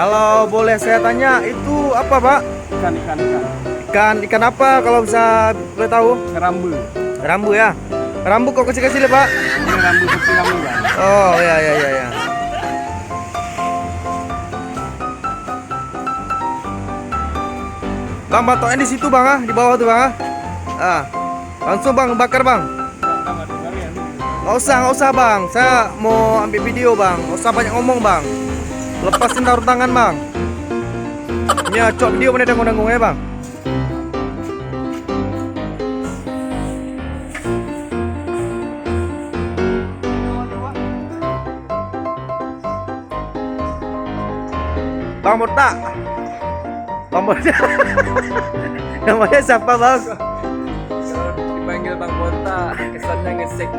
Kalau boleh saya tanya, itu apa, Pak? Ikan apa kalau bisa boleh tahu? Rambu. Rambu ya. Rambu kok kecil-kecil ya, Pak? Ini rambu kecil rambu, Bang. Oh, ya. Bang, batoknya di situ, Bang, di bawah tuh, Bang. Langsung, Bang, bakar, Bang. Nggak usah, Bang. Saya mau ambil video, Bang. Nggak usah banyak ngomong, Bang. Lepasin taruh tangan, Bang. Ya, cok video mana tanggung-tanggung ya, Bang. Bang Murta. Bang Murta. Namanya siapa, Bang? Dipanggil Bang Murta, kesannya ngesek.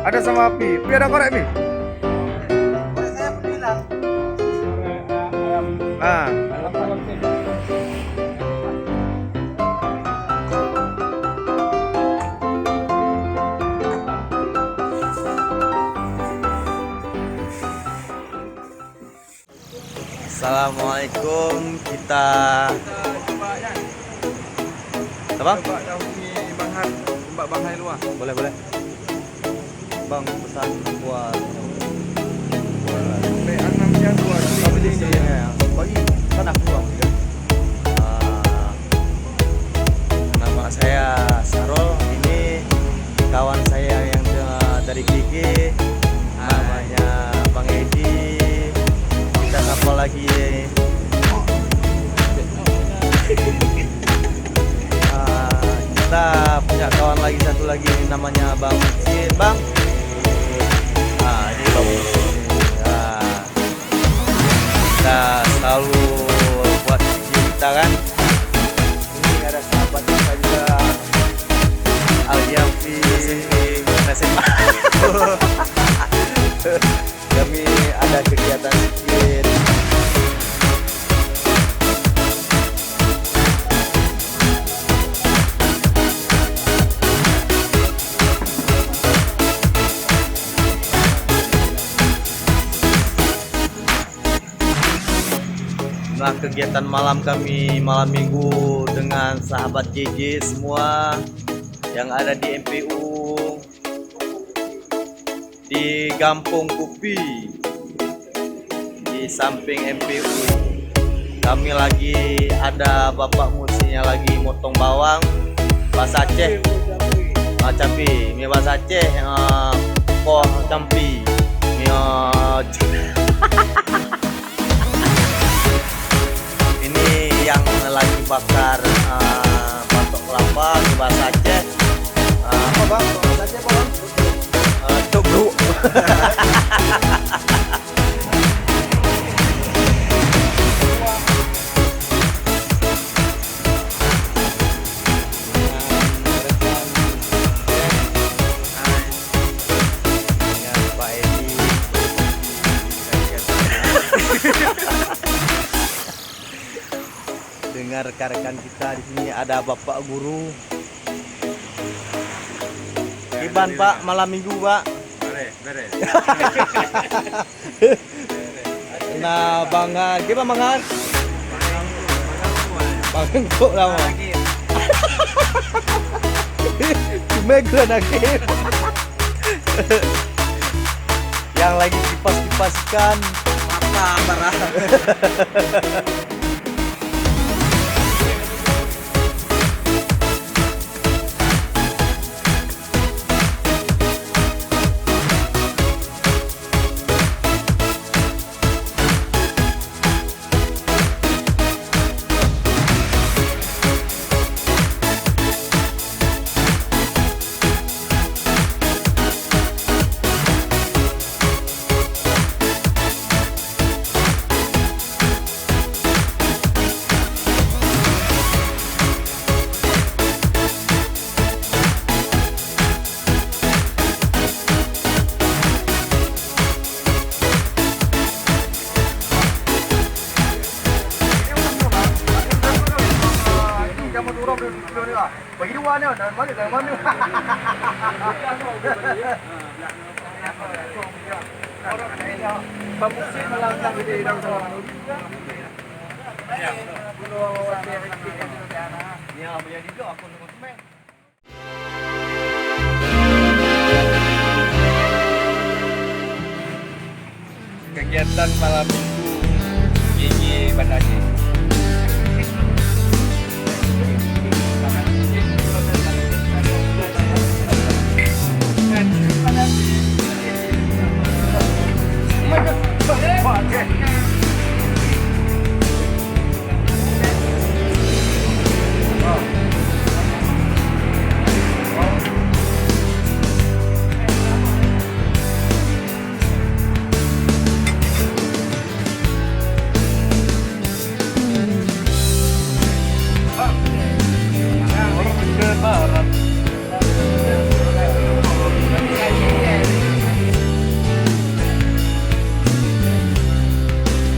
Ada sama api. Api ada korek, Mi? Korek saya bilang. Assalamualaikum, kita apa? Mbak Bang Hai luar. Boleh. Bang pesan buat P6 2 bagi kan aku, Bang. Nama saya Sarol, ini kawan saya yang dari Gigi, namanya Bang Edi. Kita apa lagi? Kita punya kawan lagi satu lagi namanya Bang Mucin, Bang. Ini Bang Mucin. Kita selalu buat kita kan. Ini ada sahabat kita juga, Al-Yafi SMA. Kami ada kegiatan sedikit. Nah, kegiatan malam kami malam minggu dengan sahabat JJ semua yang ada di MPU di Kampung Kupi di samping MPU. Kami lagi ada bapak musinya lagi motong bawang bahasa Aceh, capi mie bahasa Aceh, kok campi mie yang lagi bakar batok kelapa di bahasa Aceh. Apa, Bang? Bahasa Aceh apa, Bang? Cobruk. Pak Edi. Dengar rekan-rekan kita di sini ada Bapak Guru. Iban, Pak, malam minggu, Pak. Beres. Nah, Bang, gimana, Bang? Bang kok lama. Cuma gue nakir. Yang lagi kipas-kipaskan Mata barang. kilo ni ah. Bagi dua ni, dan mana? Pamusi melangkah di dalam Ya, boleh juga aku nak konsumen. kegiatan malam minggu Gigi Banda Aceh.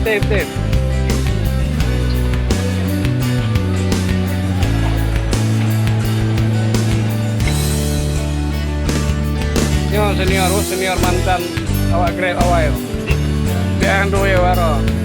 Tip. Yo senior mantan awak grab awal. Dia ando ya waro.